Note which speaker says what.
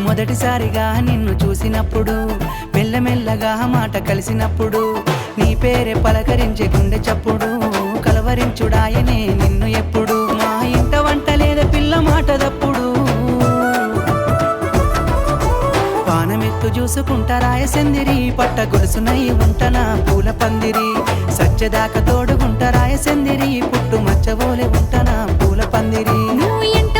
Speaker 1: మొదటిసారిగా నిన్ను చూసినప్పుడు మెల్లమెల్లగా మాట కలిసినప్పుడు నీ పేరే పలకరించే గుండె చప్పుడు కలవరించుడాయనే నిన్ను ఎప్పుడు మా ఇంట వంట లేదా పిల్ల మాట తప్పుడు పానమెత్తు చూసుకుంటా రాయసెందిరి పట్ట గొలుసునై ఉంటనా పూల పందిరి సచ్చదాకా తోడుగుంట రాయసెందిరి పుట్టు మచ్చబోలే ఉంటనా పూల పందిరి
Speaker 2: నువ్వు ఎంట